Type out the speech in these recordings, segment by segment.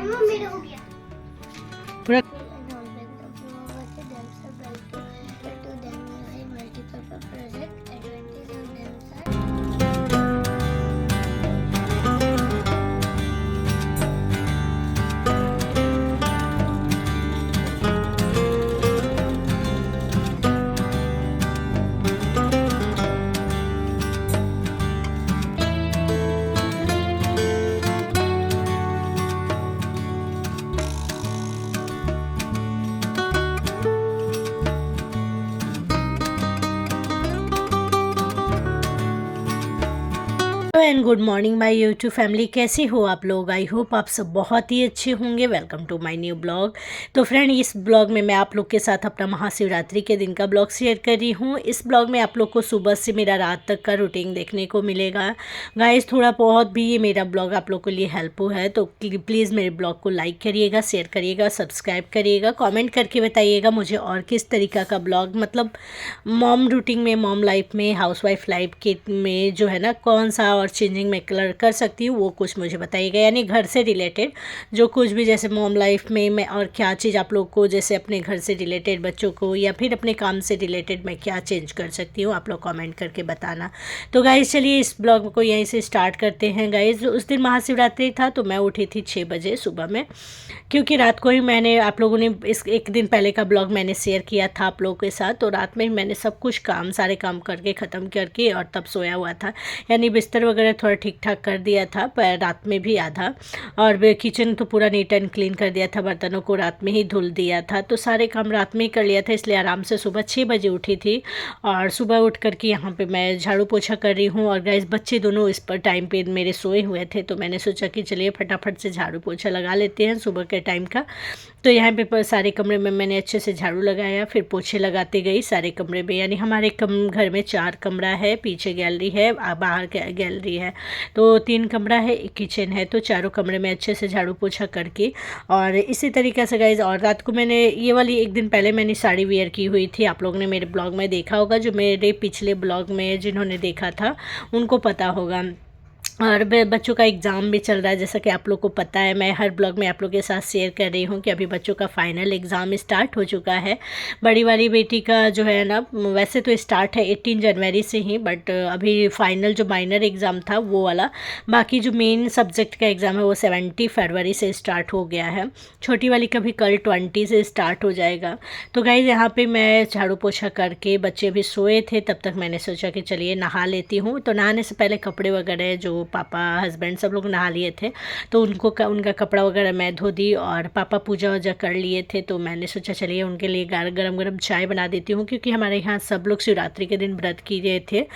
मेरा हो गया पूरा and good morning my YouTube family, कैसे हो आप लोग। आई होप आप सब बहुत ही अच्छे होंगे। Welcome to my new blog. तो फ्रेंड, इस ब्लॉग में मैं आप लोग के साथ अपना महाशिवरात्रि के दिन का ब्लॉग शेयर कर रही हूँ। इस ब्लॉग में आप लोग को सुबह से मेरा रात तक का रूटीन देखने को मिलेगा। गाइस, थोड़ा बहुत भी ये मेरा ब्लॉग आप लोग के लिए हेल्पफुल है तो प्लीज़ मेरे ब्लॉग को लाइक करिएगा, शेयर करिएगा, सब्सक्राइब करिएगा, कॉमेंट करके बताइएगा मुझे और किस तरीक़ा का ब्लॉग, मतलब मॉम रूटीन में, मॉम लाइफ में, हाउसवाइफ लाइफ के में जो है ना, कौन सा और चेंजिंग मैं कलर कर सकती हूँ वो कुछ मुझे बताइएगा। यानी घर से रिलेटेड जो कुछ भी, जैसे मॉम लाइफ में मैं और क्या चीज़ आप लोग को, जैसे अपने घर से रिलेटेड, बच्चों को, या फिर अपने काम से रिलेटेड मैं क्या चेंज कर सकती हूँ, आप लोग कमेंट करके बताना। तो गाइज़ चलिए इस ब्लॉग को यहीं से स्टार्ट करते हैं। गाइज़, उस दिन महाशिवरात्रि था तो मैं उठी थी 6 बजे सुबह में, क्योंकि रात को ही मैंने, आप लोगों ने इस एक दिन पहले का ब्लॉग मैंने शेयर किया था आप लोगों के साथ, तो रात में ही मैंने सब कुछ काम, सारे काम करके ख़त्म करके और तब सोया हुआ था। यानी बिस्तर वगैरह थोड़ा ठीक ठाक कर दिया था, पर रात में भी आधा, और किचन तो पूरा नीट एंड क्लीन कर दिया था, बर्तनों को रात में ही धुल दिया था, तो सारे काम रात में ही कर लिया था। इसलिए आराम से सुबह 6 बजे उठी थी और सुबह उठ करके यहाँ पे मैं झाड़ू पोछा कर रही हूँ। और गाइस, बच्चे दोनों इस पर टाइम पे मेरे सोए हुए थे, तो मैंने सोचा कि चलिए फटाफट से झाड़ू पोछा लगा लेते हैं सुबह के टाइम का। तो यहाँ पे सारे कमरे में मैंने अच्छे से झाड़ू लगाया, फिर पोछे लगाते गई सारे कमरे में। यानी हमारे घर में 4 कमरा है, पीछे गैलरी है, बाहर गैलरी है, तो 3 कमरा है, एक किचन है, तो चारों कमरे में अच्छे से झाड़ू पोछा करके। और इसी तरीके से गाइज, और रात को मैंने ये वाली, एक दिन पहले मैंने साड़ी वेयर की हुई थी, आप लोगों ने मेरे ब्लॉग में देखा होगा, जो मेरे पिछले ब्लॉग में जिन्होंने देखा था उनको पता होगा। और बच्चों का एग्ज़ाम भी चल रहा है, जैसा कि आप लोग को पता है। मैं हर ब्लॉग में आप लोग के साथ शेयर कर रही हूँ कि अभी बच्चों का फाइनल एग्ज़ाम स्टार्ट हो चुका है। बड़ी वाली बेटी का जो है ना, वैसे तो स्टार्ट है 18 जनवरी से ही, बट अभी फाइनल जो माइनर एग्ज़ाम था वो वाला, बाकी जो मेन सब्जेक्ट का एग्ज़ाम है वो 70 फरवरी से स्टार्ट हो गया है। छोटी वाली का भी कल 20 से स्टार्ट हो जाएगा। तो गाइस, यहाँ पे मैं झाड़ू पोछा करके, बच्चे भी सोए थे, तब तक मैंने सोचा कि चलिए नहा लेती हूँ। तो नहाने से पहले कपड़े वगैरह जो पापा, हस्बैंड सब लोग नहा लिए थे, तो उनका कपड़ा वगैरह मैं धो दी, और पापा पूजा वूजा कर लिए थे, तो मैंने सोचा चलिए उनके लिए गरम गरम चाय बना देती हूँ, क्योंकि हमारे यहाँ सब लोग शिवरात्रि के दिन व्रत किए थे,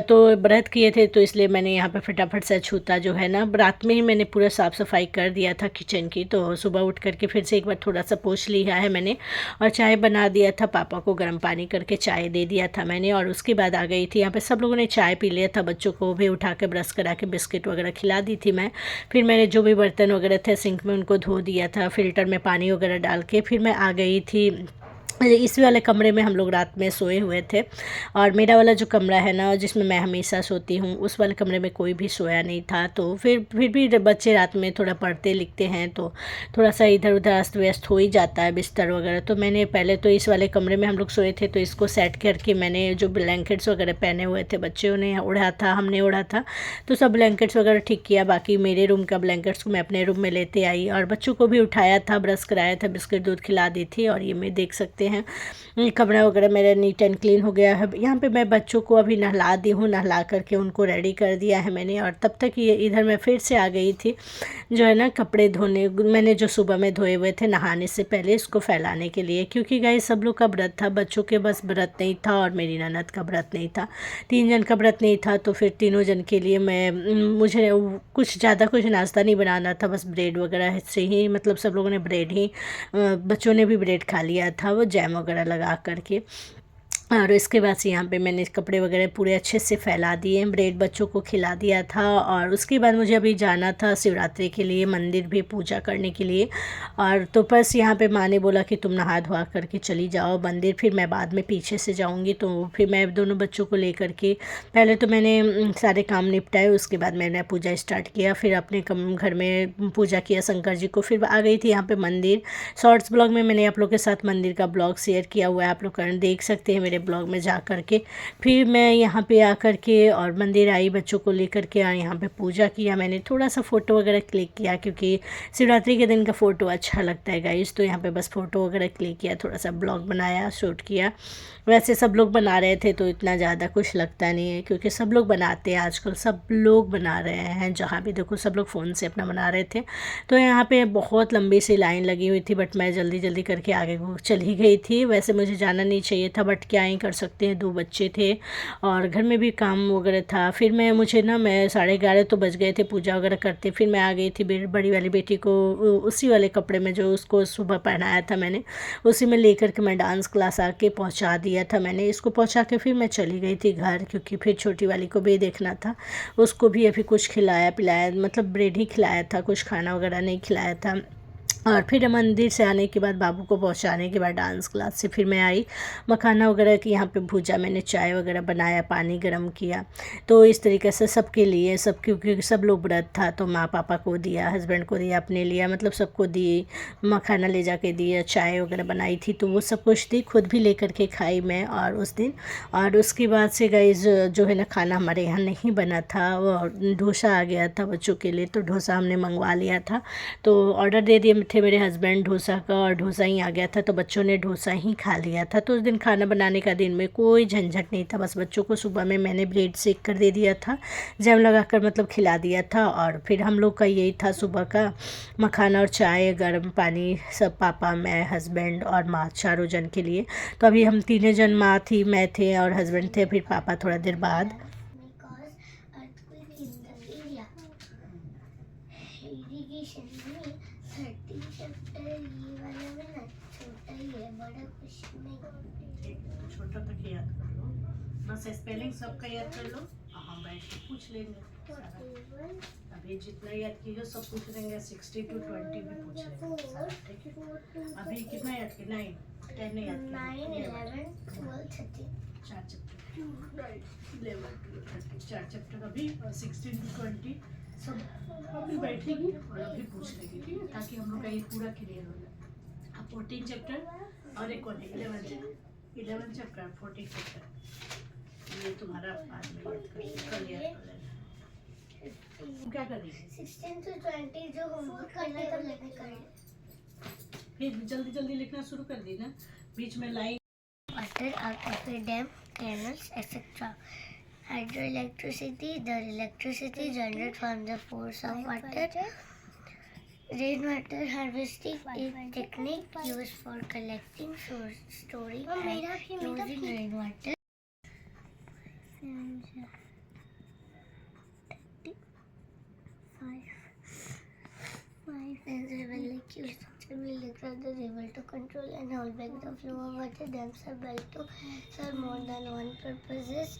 तो व्रत किए थे, तो इसलिए मैंने यहाँ पे फटाफट से छूता जो है ना, रात में ही मैंने पूरा साफ़ सफाई कर दिया था किचन की। तो सुबह उठ करके फिर से एक बार थोड़ा सा पोंछ लिया है मैंने, और चाय बना दिया था, पापा को गर्म पानी करके चाय दे दिया था मैंने, और उसके बाद आ गई थी यहाँ पे। सब लोगों ने चाय पी लिया था, बच्चों को भी उठा के ब्रश करा के बिस्किट वगैरह खिला दी थी मैं। फिर मैंने जो भी बर्तन वगैरह थे सिंक में उनको धो दिया था, फिल्टर में पानी वगैरह डाल के। फिर मैं आ गई थी इस वाले कमरे में, हम लोग रात में सोए हुए थे, और मेरा वाला जो कमरा है ना, जिसमें मैं हमेशा सोती हूँ, उस वाले कमरे में कोई भी सोया नहीं था। तो फिर भी बच्चे रात में थोड़ा पढ़ते लिखते हैं, तो थोड़ा सा इधर उधर अस्त व्यस्त हो ही जाता है बिस्तर वगैरह। तो मैंने पहले तो इस वाले कमरे में हम लोग सोए थे, तो इसको सेट करके मैंने जो ब्लैंकेट्स वगैरह पहने हुए थे, बच्चों ने ओढ़ा था, हमने ओढ़ा था, तो सब ब्लैंकेट्स वगैरह ठीक किया। बाकी मेरे रूम का ब्लैंकेट्स को मैं अपने रूम में लेते आई, और बच्चों को भी उठाया था, ब्रश कराया था, बिस्किट दूध खिला दी थी। और ये मैं देख सकते हैं कमरा वगैरह मेरा नीट एंड क्लीन हो गया है। यहाँ पे मैं बच्चों को अभी नहला दी हूँ, नहला करके उनको रेडी कर दिया है मैंने। और तब तक ये इधर मैं फिर से आ गई थी, जो है ना, कपड़े धोने, मैंने जो सुबह में धोए हुए थे नहाने से पहले, इसको फैलाने के लिए, क्योंकि गाइस सब लोग का व्रत था, बच्चों के बस व्रत नहीं था और मेरी ननद का व्रत नहीं था, 3 जन का व्रत नहीं था। तो फिर तीनों जन के लिए मुझे कुछ ज़्यादा कुछ नाश्ता नहीं बनाना था, बस ब्रेड वगैरह से ही, मतलब सब लोगों ने ब्रेड ही, बच्चों ने भी ब्रेड खा लिया था, वो जैम वगैरह लगा करके। और इसके बाद से यहाँ पे मैंने कपड़े वगैरह पूरे अच्छे से फैला दिए, ब्रेड बच्चों को खिला दिया था। और उसके बाद मुझे अभी जाना था शिवरात्रि के लिए मंदिर भी पूजा करने के लिए। और तो बस यहाँ पे माँ ने बोला कि तुम नहा धोआ करके चली जाओ मंदिर, फिर मैं बाद में पीछे से जाऊँगी। तो फिर मैं दोनों बच्चों को लेकर के पहले तो मैंने सारे काम निपटाए, उसके बाद मैंने पूजा स्टार्ट किया। फिर अपने घर में पूजा किया शंकर जी को, फिर आ गई थी यहाँ पे मंदिर। शॉर्ट्स ब्लॉग में मैंने आप लोग के साथ मंदिर का ब्लॉग शेयर किया हुआ है, आप लोग देख सकते हैं मेरे ब्लॉग में जा कर के। फिर मैं यहाँ पे आ कर के और मंदिर आई, बच्चों को लेकर के यहाँ पे पूजा किया। मैंने थोड़ा सा फ़ोटो वगैरह क्लिक किया क्योंकि शिवरात्रि के दिन का फ़ोटो अच्छा लगता है गाइस, तो यहाँ पे बस फ़ोटो वगैरह क्लिक किया, थोड़ा सा ब्लॉग बनाया, शूट किया। वैसे सब लोग बना रहे थे तो इतना ज़्यादा कुछ लगता नहीं है, क्योंकि सब लोग बनाते हैं आजकल, सब लोग बना रहे हैं, जहाँ भी देखो सब लोग फ़ोन से अपना बना रहे थे। तो यहाँ पे बहुत लंबी सी लाइन लगी हुई थी, बट मैं जल्दी जल्दी करके आगे चली गई थी। वैसे मुझे जाना नहीं चाहिए था, बट क्या ही कर सकते हैं, 2 बच्चे थे और घर में भी काम वगैरह था। फिर मैं 11:30 तो बज गए थे पूजा वगैरह करते। फिर मैं आ गई थी बड़ी वाली बेटी को उसी वाले कपड़े में जो उसको सुबह पहनाया था मैंने, उसी में लेकर के मैं डांस क्लास आके पहुंचा दिया था मैंने। इसको पहुंचा के फिर मैं चली गई थी घर, क्योंकि फिर छोटी वाली को भी देखना था, उसको भी अभी कुछ खिलाया पिलाया, मतलब ब्रेड ही खिलाया था, कुछ खाना वगैरह नहीं खिलाया था। और फिर मंदिर से आने के बाद बाबू को पहुंचाने के बाद डांस क्लास से फिर मैं आई, मखाना वगैरह की यहाँ पे भूजा, मैंने चाय वगैरह बनाया, पानी गर्म किया। तो इस तरीके से सबके लिए, सब क्योंकि सब लोग व्रत था, तो माँ पापा को दिया, हस्बैंड को दिया, अपने लिया, मतलब सबको दिए, मखाना ले जाके दिया, चाय वगैरह बनाई थी तो वो सब कुछ थी, खुद भी लेकर के खाई मैं और उस दिन। और उसके बाद से गाइस जो है ना, खाना हमारे यहाँ नहीं बना था, और डोसा आ गया था बच्चों के लिए, तो डोसा हमने मंगवा लिया था। तो ऑर्डर दे दिए थे मेरे हस्बैंड डोसा का, और डोसा ही आ गया था, तो बच्चों ने डोसा ही खा लिया था। तो उस दिन खाना बनाने का दिन में कोई झंझट नहीं था, बस बच्चों को सुबह में मैंने ब्रेड सेक कर दे दिया था, जैम लगा कर मतलब खिला दिया था। और फिर हम लोग का यही था सुबह का, मखाना और चाय, गर्म पानी, सब पापा, मैं, हस्बैंड और माँ, चारों जन के लिए। तो अभी हम तीनों जन, माँ थी, मैं थे और हस्बैंड थे, फिर पापा थोड़ा देर बाद। इरिगेशन में 30 चैप्टर ये वाला में ना छोटा ही है, बड़ा कुछ नहीं। छोटा तक याद कर लो, बस स्पेलिंग सबका याद कर लो, हाँ बैठ के पूछ लेंगे। अभी जितना याद कीजिए सब पूछ लेंगे, 60 to 20 भी पूछ लेंगे, ठीक है। अभी कितना याद किया? 9, 10 नहीं याद किया, 9, 11, 12, 13 4 चैप्टर, 11, 12, 13 4 चैप्टर अभी, 16 to 20 सब अभी बैठेगी और अभी पूछ लेगी, ठीक है, ताकि हम लोग का ये पूरा क्लियर हो जाए। अब 14 चैप्टर और एक और 11 चैप्टर, 14 चैप्टर, ये तुम्हारा बाद में याद कल याद कर लेना। तुम क्या कर रही है? 16 to 20 जो होमवर्क करना था मैंने कर, फिर जल्दी जल्दी लिखना शुरू कर दी ना, बीच में line. Water out of a dam, canals, etc. Hydroelectricity, the electricity generated from the force of water. Rainwater harvesting is a technique used for collecting, storing and using rainwater. And they will like use the river to control and hold back the flow of water. Dams are built to serve more than one purposes.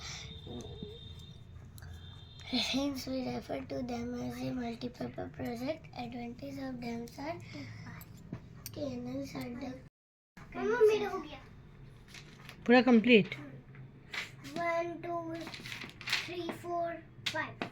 Hence, we refer to them as a multi-purpose project. Advantage of dams are canals are the. Mama, मेरा हो गया. पूरा complete. 1, 2, 3, 4, 5.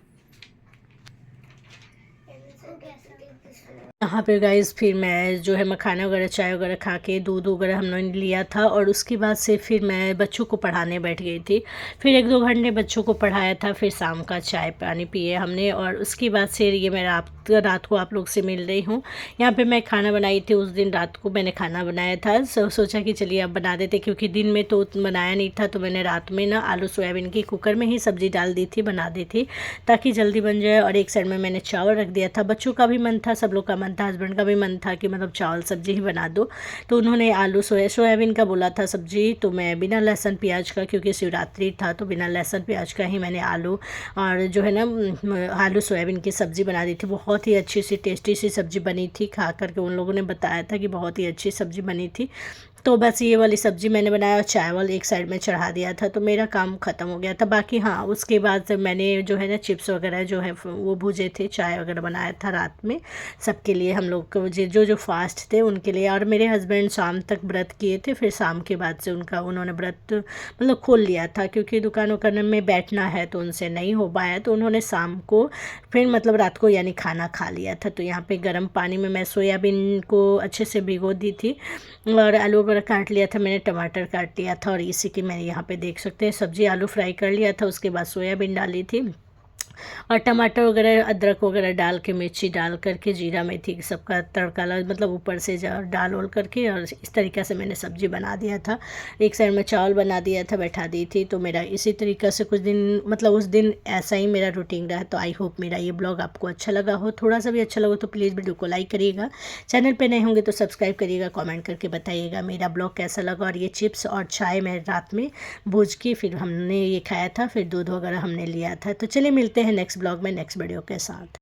यहाँ पे guys फिर मैं जो है मखाना वगैरह, चाय वगैरह खा के, दूध वगैरह हम लोगों ने लिया था, और उसके बाद से फिर मैं बच्चों को पढ़ाने बैठ गई थी। फिर 1-2 घंटे बच्चों को पढ़ाया था, फिर शाम का चाय पानी पिए हमने, और उसके बाद से ये मैं रात को आप लोग से मिल रही हूँ। यहाँ पे मैं खाना बनाई थी, उस दिन रात को मैंने खाना बनाया था, सोचा कि चलिए अब बना देते, क्योंकि दिन में तो बनाया नहीं था, तो मैंने रात में ना आलू सोयाबीन की कुकर में ही सब्ज़ी डाल दी थी, बना दी थी, ताकि जल्दी बन जाए। और एक साइड में मैंने चावल रख दिया था, बच्चों का भी मन था, सब लोग का मन था, हस्बैंड का भी मन था कि मतलब चावल सब्जी ही बना दो, तो उन्होंने आलू सोयाबीन का बोला था सब्जी, तो मैं बिना लहसुन प्याज का, क्योंकि शिवरात्रि था तो बिना लहसुन प्याज का ही मैंने आलू और जो है ना आलू सोयाबीन की सब्ज़ी बना दी थी। बहुत ही अच्छी सी टेस्टी सी सब्ज़ी बनी थी, खा करके उन लोगों ने बताया था कि बहुत ही अच्छी सब्ज़ी बनी थी। तो बस ये वाली सब्ज़ी मैंने बनाया और चावल एक साइड में चढ़ा दिया था, तो मेरा काम ख़त्म हो गया था। बाकी हाँ, उसके बाद से मैंने जो है ना चिप्स वगैरह जो है वो भूजे थे, चाय वगैरह बनाया था रात में सबके लिए, हम लोग को जो जो फास्ट थे उनके लिए। और मेरे हस्बैंड शाम तक व्रत किए थे, फिर शाम के बाद से उन्होंने व्रत मतलब खोल लिया था, क्योंकि दुकान वुकान में बैठना है तो उनसे नहीं हो पाया, तो उन्होंने शाम को फिर मतलब रात को यानी खाना खा लिया था। तो यहाँ पे गर्म पानी में मैं सोयाबीन को अच्छे से भिगो दी थी और आलू वगैरह काट लिया था मैंने, टमाटर काट लिया था, और इसी की मैंने यहाँ पे देख सकते हैं सब्ज़ी आलू फ्राई कर लिया था। उसके बाद सोयाबीन डाली थी और टमाटर वगैरह अदरक वगैरह डाल के, मिर्ची डाल करके, जीरा मेथी सबका तड़का मतलब ऊपर से डाल ओल करके, और इस तरीक़े से मैंने सब्ज़ी बना दिया था। एक साइड में चावल बना दिया था, बैठा दी थी। तो मेरा इसी तरीक़े से कुछ दिन मतलब उस दिन ऐसा ही मेरा रूटीन रहा। तो आई होप मेरा ये ब्लॉग आपको अच्छा लगा हो, थोड़ा सा भी अच्छा लगा तो प्लीज़ वीडियो को लाइक करिएगा, चैनल पर नए होंगे तो सब्सक्राइब करिएगा, कॉमेंट करके बताइएगा मेरा ब्लॉग कैसा लगा। और ये चिप्स और चाय मैं रात में भूज के फिर हमने ये खाया था, फिर दूध वगैरह हमने लिया था। तो चलिए मिलते हैं नेक्स्ट ब्लॉग में नेक्स्ट वीडियो के साथ।